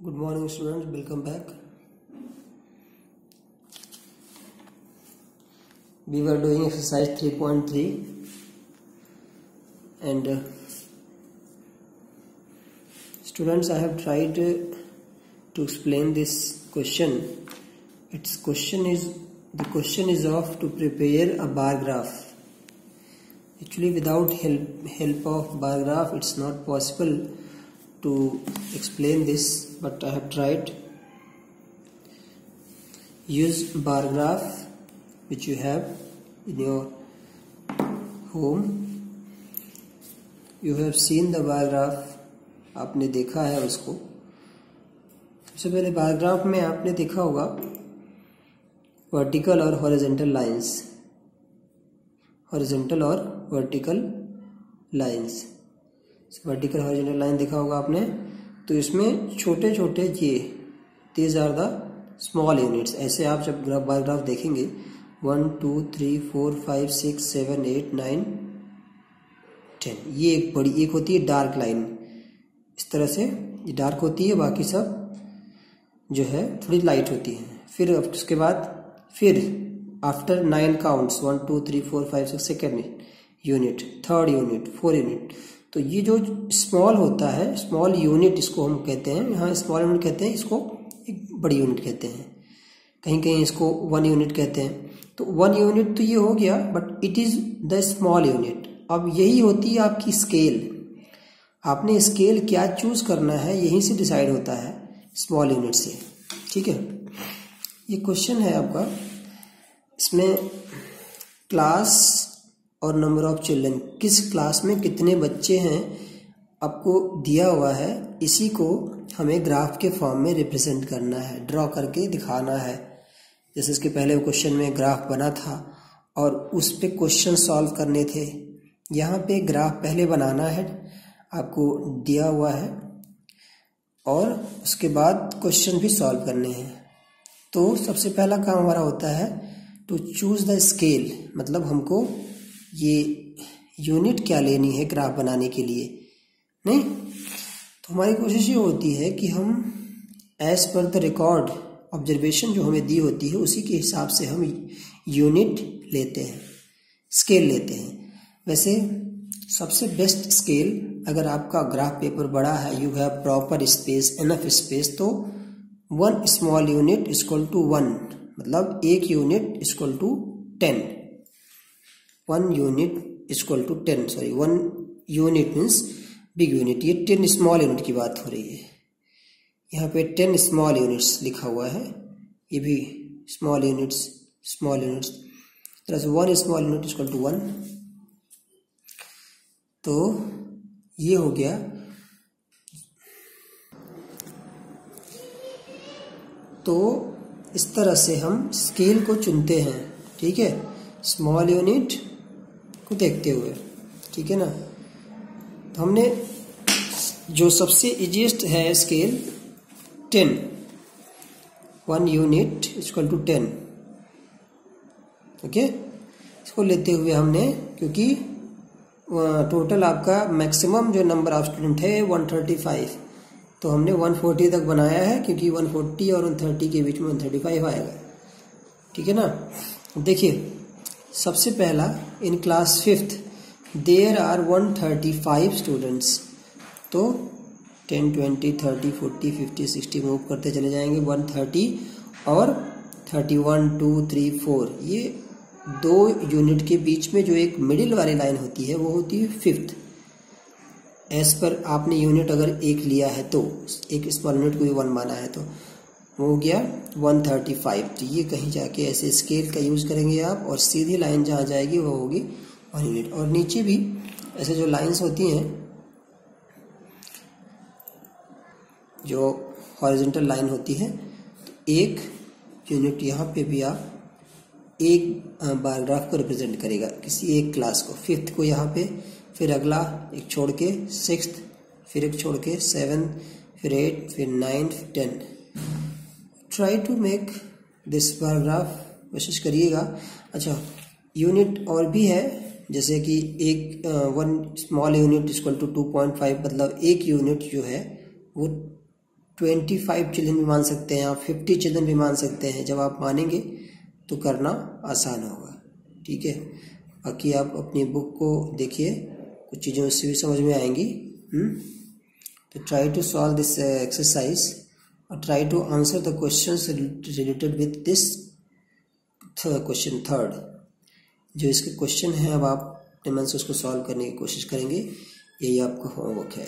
Good morning students, welcome back. We were doing exercise 3.3 and students, I have tried to explain this question. The question is of to prepare a bar graph. Actually without help of bar graph it's not possible to explain this, but I have tried. Use bar graph which you have in your home. You have seen the bar graph, आपने देखा है उसको. सबसे पहले bar graph में आपने देखा होगा वर्टिकल और हॉरिजॉन्टल लाइंस, हॉरिजॉन्टल और vertical lines. Vertical horizontal line देखा होगा आपने. तो इसमें छोटे छोटे these are the small units. ऐसे आप जब बार ग्राफ देखेंगे 1 2 3 4 5 6 7 8 9 10, ये एक बड़ी एक होती है डार्क लाइन. इस तरह से ये डार्क होती है, बाकी सब जो है थोड़ी लाइट होती है. फिर उसके बाद फिर after 9 counts 1 2 3 4 5 6 second unit, third unit, 4 unit. तो ये जो स्मॉल होता है, स्मॉल यूनिट इसको हम कहते हैं. यहाँ स्मॉल यूनिट कहते हैं, इसको एक बड़ी यूनिट कहते हैं, कहीं कहीं इसको 1 यूनिट कहते हैं. तो 1 यूनिट तो ये हो गया, but it is the small unit. अब यही होती है आपकी स्केल. आपने स्केल क्या चूज करना है यहीं से डिसाइड होता है, स्मॉल यूनिट से. ठीक है, ये क्वेश्चन है आपका. इसमें क्लास और नंबर ऑफ चिल्ड्रन, किस क्लास में कितने बच्चे हैं आपको दिया हुआ है. इसी को हमें ग्राफ के फॉर्म में रिप्रेजेंट करना है, ड्रॉ करके दिखाना है. जैसे इसके पहले क्वेश्चन में ग्राफ बना था और उस पे क्वेश्चन सॉल्व करने थे. यहाँ पे ग्राफ पहले बनाना है, आपको दिया हुआ है, और उसके बाद क्वेश्चन भी सॉल्व करने हैं. तो सबसे पहला काम हमारा होता है टू चूज द स्केल. मतलब हमको ये यूनिट क्या लेनी है ग्राफ बनाने के लिए. नहीं, तो हमारी कोशिश ये होती है कि हम as per the record observation जो हमें दी होती है उसी के हिसाब से हम यूनिट लेते हैं, स्केल लेते हैं. वैसे सबसे बेस्ट स्केल, अगर आपका ग्राफ पेपर बड़ा है, you have proper space, enough space, तो 1 स्मॉल यूनिट इक्वल टू 1, मतलब 1 unit equal to 10. 1 unit equal to 10, sorry 1 unit means big unit. ये 10 स्मॉल यूनिट की बात हो रही है. यहाँ पे 10 स्मॉल यूनिट्स लिखा हुआ है, ये भी स्मॉल यूनिट्स. तरह से 1 स्मॉल यूनिट इक्वल टू 1. तो ये हो गया. तो इस तरह से हम स्केल को चुनते हैं. ठीक है, स्मॉल यूनिट को देखते हुए. ठीक है ना. तो हमने जो सबसे इजीएस्ट है scale 10, 1 unit equal to 10. Okay, इसको लेते हुए हमने, क्योंकि टोटल आपका मैक्सिमम जो नंबर ऑफ स्टूडेंट है 135, तो हमने 140 तक बनाया है, क्योंकि 140 और 130 के बीच में 135 आएगा. ठीक है ना. देखिए, सबसे पहला in class 5th there are 135 students. तो 10 20 30 40 50 60 मूव करते चले जाएंगे. 130 और 31 2 3 4, ये 2 यूनिट के बीच में जो एक मिडिल वाली लाइन होती है वो होती है 5th. एज पर आपने यूनिट अगर एक लिया है तो एक स्मॉल यूनिट को भी 1 माना है, तो हो गया 135. तो ये कहीं जाके ऐसे स्केल का यूज करेंगे आप, और सीधी लाइन जहाँ जाएगी वो होगी 1 यूनिट. और नीचे भी ऐसे जो लाइंस होती हैं, जो हॉरिजॉन्टल लाइन होती है, तो 1 यूनिट यहाँ पे भी आप एक बार ग्राफ को रिप्रेजेंट करेगा, किसी एक क्लास को. 5th को यहाँ पे, फिर अगला एक छोड़ के 6th, फिर एक छोड़ के 7th, फिर 8, फिर 9, फिर 10. Try to make this bar graph, कोशिश करिएगा. अच्छा, यूनिट और भी है, जैसे कि 1 स्मॉल यूनिट इक्वल टू 2.5, मतलब 1 यूनिट जो है वो 25 चिल्ड्रन भी मान सकते हैं, आप 50 चिल्ड्रन भी मान सकते हैं। जब आप मानेंगे तो करना आसान होगा, ठीक है। बाकी आप अपनी बुक को देखिए, कुछ चीज़ें उससे भी समझ में आएंगी। तो try to solve this exercise और try to answer the questions related with this question third. जो इसके क्वेश्चन है अब आप अपने मन से उसको सॉल्व करने की कोशिश करेंगे, यही आपका होमवर्क है।